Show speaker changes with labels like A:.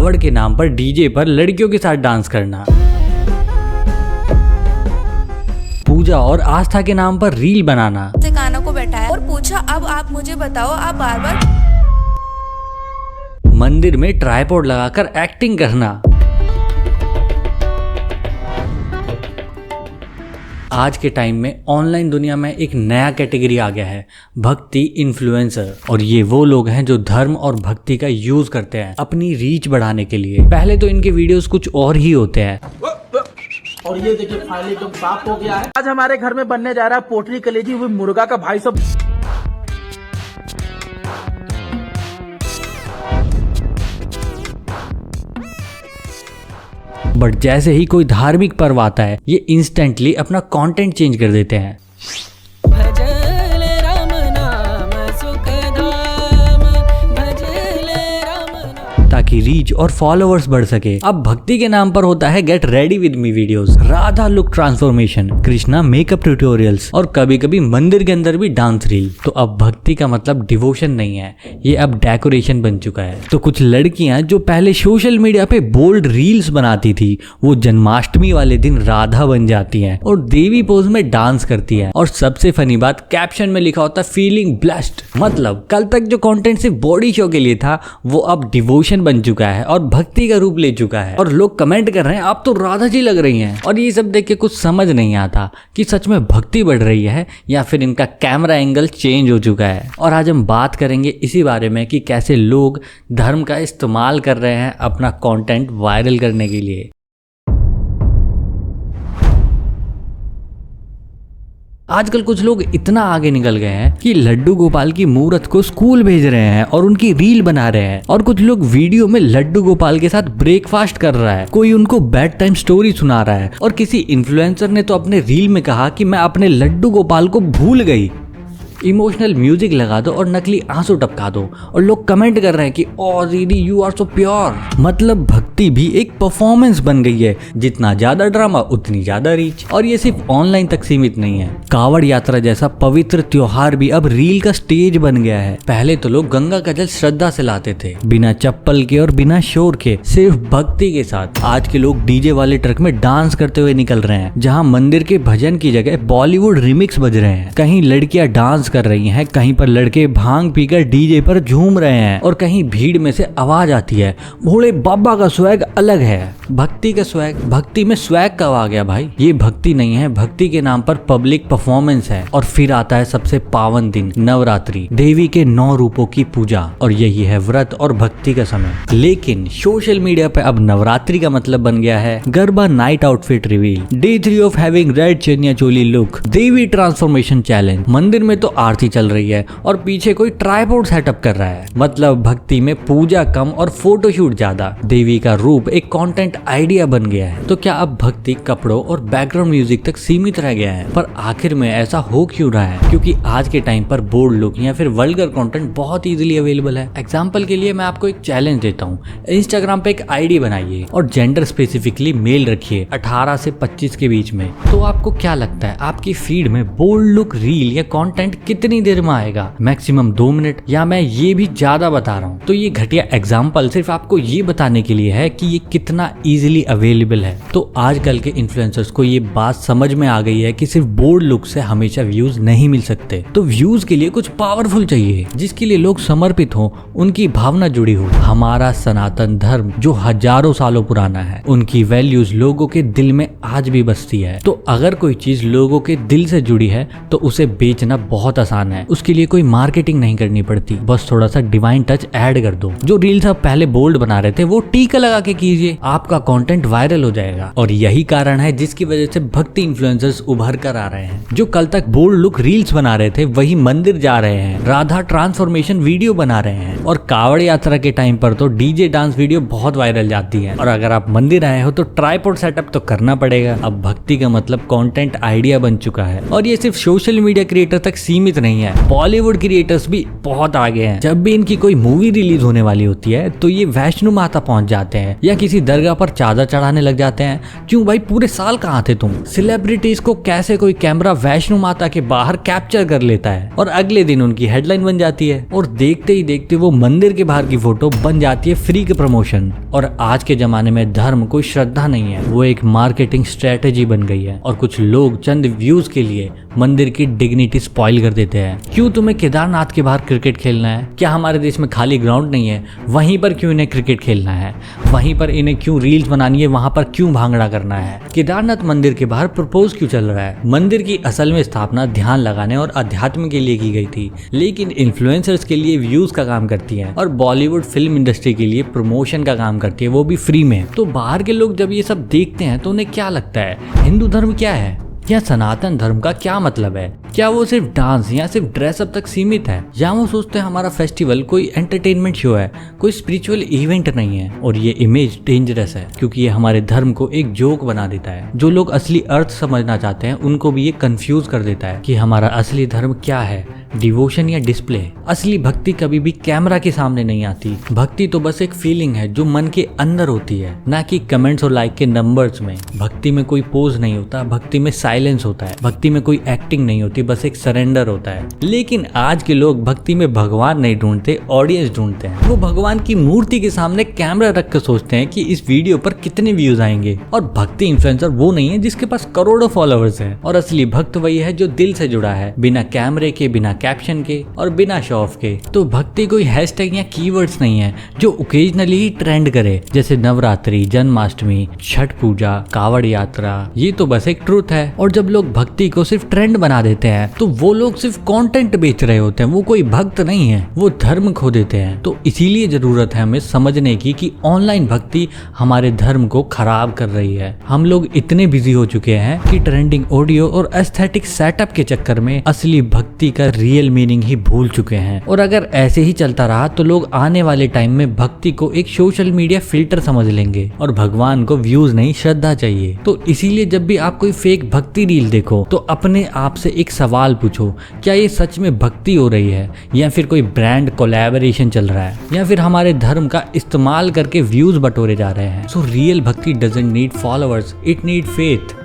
A: कावड़ के नाम पर डीजे पर लड़कियों के साथ डांस करना, पूजा और आस्था के नाम पर रील बनाना,
B: काना को बैठाया और पूछा अब आप मुझे बताओ आप बार बार
A: मंदिर में ट्राइपॉड लगाकर एक्टिंग करना। आज के टाइम में ऑनलाइन दुनिया में एक नया कैटेगरी आ गया है, भक्ति इन्फ्लुएंसर। और ये वो लोग हैं जो धर्म और भक्ति का यूज करते हैं अपनी रीच बढ़ाने के लिए। पहले तो इनके वीडियोस कुछ और ही होते हैं।
C: और ये देखिए फाइनली एकदम साफ हो गया है। आज हमारे घर में बनने जा रहा है पोटरी कलेजी हुई मुर्गा का भाई सब।
A: बट जैसे ही कोई धार्मिक पर्व आता है ये इंस्टेंटली अपना कंटेंट चेंज कर देते हैं। ताकि रीच और फॉलोअर्स बढ़ सके। अब भक्ति के नाम पर होता है get ready with me videos, Radha look transformation, Krishna makeup tutorials और कभी कभी मंदिर के अंदर भी डांस रील। तो अब भक्ति का मतलब डिवोशन नहीं है, ये अब डेकोरेशन बन चुका है। तो कुछ लड़कियां जो पहले सोशल मीडिया पे बोल्ड रील्स बनाती थी वो जन्माष्टमी वाले दिन राधा बन जाती हैं और देवी पोज में डांस करती हैं। और सबसे फनी बात, कैप्शन में लिखा होता है फीलिंग ब्लेस्ड। मतलब कल तक जो कंटेंट सिर्फ बॉडी शो के लिए था वो अब डिवोशन बन चुका है और भक्ति का रूप ले चुका है। और लोग कमेंट कर रहे हैं आप तो राधा जी लग रही हैं। और ये सब देख के कुछ समझ नहीं आता कि सच में भक्ति बढ़ रही है या फिर इनका कैमरा एंगल चेंज हो चुका है। और आज हम बात करेंगे इसी बारे में कि कैसे लोग धर्म का इस्तेमाल कर रहे हैं अपना कंटेंट वायरल करने के लिए। आजकल कुछ लोग इतना आगे निकल गए हैं कि लड्डू गोपाल की मूर्त को स्कूल भेज रहे हैं और उनकी रील बना रहे हैं। और कुछ लोग वीडियो में लड्डू गोपाल के साथ ब्रेकफास्ट कर रहा है, कोई उनको बेड टाइम स्टोरी सुना रहा है। और किसी इन्फ्लुएंसर ने तो अपने रील में कहा कि मैं अपने लड्डू गोपाल को भूल गई। इमोशनल म्यूजिक लगा दो और नकली आंसू टपका दो और लोग कमेंट कर रहे हैं कि ओ दीदी यू आर सो प्योर। मतलब भक्ति भी एक परफॉर्मेंस बन गई है, जितना ज्यादा ड्रामा उतनी ज्यादा रीच। और ये सिर्फ ऑनलाइन तक सीमित नहीं है, कावड़ यात्रा जैसा पवित्र त्योहार भी अब रील का स्टेज बन गया है। पहले तो लोग गंगा का जल श्रद्धा से लाते थे, बिना चप्पल के और बिना शोर के, सिर्फ भक्ति के साथ। आज के लोग डीजे वाले ट्रक में डांस करते हुए निकल रहे हैं, जहाँ मंदिर के भजन की जगह बॉलीवुड रिमिक्स बज रहे हैं। कहीं लड़कियां डांस कर रही हैं, कहीं पर लड़के भांग पीकर डीजे पर झूम रहे हैं और कहीं भीड़ में से आवाज आती है भोले बाबा का स्वैग अलग है। भक्ति का स्वैग, भक्ति में स्वैग कब आ गया भाई? ये भक्ति नहीं है, भक्ति के नाम पर पब्लिक परफॉर्मेंस है। और फिर आता है सबसे पावन दिन, नवरात्रि, देवी के 9 रूपों की पूजा। और यही है व्रत और भक्ति का समय। लेकिन सोशल मीडिया पे अब नवरात्रि का मतलब बन गया है garba night outfit reveal, day 3 of having red chaniya choli look, Devi transformation challenge. मंदिर में तो आरती चल रही है और पीछे कोई ट्राइपॉड सेटअप कर रहा है। मतलब भक्ति में पूजा कम और फोटोशूट ज्यादा। देवी का रूप एक कंटेंट आइडिया बन गया है। तो क्या अब भक्ति कपड़ों और बैकग्राउंड म्यूजिक तक सीमित रह गया है? पर आखिर में ऐसा हो क्यों रहा है? क्योंकि आज के टाइम पर बोल्ड लुक या फिर वल्गर कंटेंट बहुत इजीली अवेलेबल है। एग्जांपल के लिए मैं आपको एक चैलेंज देता हूँ, इंस्टाग्राम पे एक आईडी बनाइए और जेंडर स्पेसिफिकली मेल रखिए 18 से 25 के बीच में। तो आपको क्या लगता है आपकी फीड में बोल्ड लुक रील या कंटेंट कितनी देर में आएगा? मैक्सिमम 2 मिनट, या मैं ये भी ज्यादा बता रहा हूँ। तो ये घटिया एग्जाम्पल सिर्फ आपको ये बताने के लिए है कि ये कितना इजीली अवेलेबल है। तो आजकल के इन्फ्लुएंसर्स को ये बात समझ में आ गई है कि सिर्फ बोल्ड लुक से हमेशा व्यूज नहीं मिल सकते। तो व्यूज के लिए कुछ पावरफुल चाहिए, जिसके लिए लोग समर्पित हो, उनकी भावना जुड़ी हो। हमारा सनातन धर्म जो हजारों सालों पुराना है, उनकी वैल्यूज लोगों के दिल में आज भी बसती है। तो अगर कोई चीज लोगों के दिल से जुड़ी है तो उसे बेचना बहुत आसान है। उसके लिए कोई मार्केटिंग नहीं करनी पड़ती, बस थोड़ा सा डिवाइन टच ऐड कर दो। जो रील्स आप पहले बोल्ड बना रहे थे वो टीका लगा के कीजिए, आपका कंटेंट वायरल हो जाएगा। और यही कारण है जिसकी वजह से भक्ति इन्फ्लुएंसर्स उभर कर आ रहे हैं। जो कल तक बोल्ड लुक रील्स बना रहे थे वही मंदिर जा रहे हैं, राधा ट्रांसफॉर्मेशन वीडियो बना रहे हैं। और कावड़ यात्रा के टाइम पर तो डीजे डांस वीडियो बहुत वायरल जाती है। और अगर आप मंदिर आए हो तो ट्राइपॉड सेटअप तो करना पड़ेगा। अब भक्ति का मतलब कंटेंट आइडिया बन चुका है और ये सिर्फ सोशल मीडिया क्रिएटर तक सीमित सीमित नहीं है, बॉलीवुड क्रिएटर्स भी बहुत आगे हैं। जब भी इनकी कोई मूवी रिलीज होने वाली होती है तो ये वैष्णो माता पहुंच जाते हैं या किसी दरगाह पर चादर चढ़ाने लग जाते हैं। क्यों भाई, पूरे साल कहाँ थे तुम? सेलिब्रिटीज को कैसे कोई कैमरा वैष्णो माता के बाहर कैप्चर कर लेता है और अगले दिन उनकी हेडलाइन बन जाती है और देखते ही देखते वो मंदिर के बाहर की फोटो बन जाती है फ्री के प्रमोशन। और आज के जमाने में धर्म कोई श्रद्धा नहीं है, वो एक मार्केटिंग स्ट्रेटेजी बन गई है और कुछ लोग चंद व्यूज के लिए मंदिर की डिग्निटी स्पॉइल कर देते हैं। क्यों तुम्हें केदारनाथ के बाहर क्रिकेट खेलना है? क्या हमारे देश में खाली ग्राउंड नहीं है? वहीं पर क्यों इन्हें क्रिकेट खेलना है? वहीं पर इन्हें क्यों रील्स बनानी है? वहां पर क्यों भांगड़ा करना है? केदारनाथ मंदिर के बाहर प्रपोज क्यों चल रहा है? मंदिर की असल में स्थापना ध्यान लगाने और अध्यात्म के लिए की गई थी, लेकिन इन्फ्लुएंसर्स के लिए व्यूज का काम करती है और बॉलीवुड फिल्म इंडस्ट्री के लिए प्रमोशन का काम करती है, वो भी फ्री में। तो बाहर के लोग जब ये सब देखते हैं तो उन्हें क्या लगता है, हिंदू धर्म क्या है या सनातन धर्म का क्या मतलब है? क्या वो सिर्फ डांस या सिर्फ ड्रेसअप तक सीमित है, या वो सोचते हैं हमारा फेस्टिवल कोई एंटरटेनमेंट शो है, कोई स्पिरिचुअल इवेंट नहीं है? और ये इमेज डेंजरस है क्योंकि ये हमारे धर्म को एक जोक बना देता है। जो लोग असली अर्थ समझना चाहते हैं उनको भी ये कंफ्यूज कर देता है कि हमारा असली धर्म क्या है, डिवोशन या डिस्प्ले। असली भक्ति कभी भी कैमरा के सामने नहीं आती। भक्ति तो बस एक फीलिंग है जो मन के अंदर होती है, ना कि कमेंट्स और लाइक के नंबर्स में। भक्ति में कोई पोज नहीं होता, भक्ति में साइलेंस होता है, भक्ति में कोई एक्टिंग नहीं होती, बस एक सरेंडर होता है। लेकिन आज के लोग भक्ति में भगवान नहीं ढूंढते, ऑडियंस ढूंढते हैं। वो भगवान की मूर्ति के सामने कैमरा रख कर सोचते हैं कि इस वीडियो पर कितने व्यूज आएंगे। और भक्ति इन्फ्लुएंसर वो नहीं है जिसके पास करोड़ों फॉलोअर्स हैं, और असली भक्त वही है जो दिल से जुड़ा है, बिना कैमरे के, बिना कैप्शन के और बिना शो ऑफ के। तो भक्ति कोई हैशटैग या कीवर्ड्स नहीं है जो ओकेजनली ही ट्रेंड करे, जैसे नवरात्रि, जन्माष्टमी, छठ पूजा, कावड़ यात्रा। ये तो बस एक ट्रुथ है। और जब लोग भक्ति को सिर्फ ट्रेंड बना देते हैं तो वो लोग सिर्फ कंटेंट बेच रहे होते हैं, वो कोई भक्त नहीं है, वो धर्म खो देते हैं। तो इसीलिए जरूरत है हमें समझने की कि ऑनलाइन भक्ति हमारे धर्म को खराब कर रही है। हम लोग इतने बिजी हो चुके हैं कि ट्रेंडिंग ऑडियो और एस्थेटिक सेटअप के चक्कर में असली भक्ति का रियल मीनिंग ही भूल चुके हैं। और अगर ऐसे ही चलता रहा तो लोग आने वाले टाइम में भक्ति को एक सोशल मीडिया फिल्टर समझ लेंगे और भगवान को व्यूज नहीं, श्रद्धा चाहिए। तो इसीलिए जब भी आप कोई फेक भक्ति रील देखो तो अपने आप से एक सवाल पूछो, क्या ये सच में भक्ति हो रही है या फिर कोई ब्रांड कोलैबोरेशन चल रहा है, या फिर हमारे धर्म का इस्तेमाल करके व्यूज बटोरे जा रहे हैं। सो रियल भक्ति doesn't need followers, it need faith.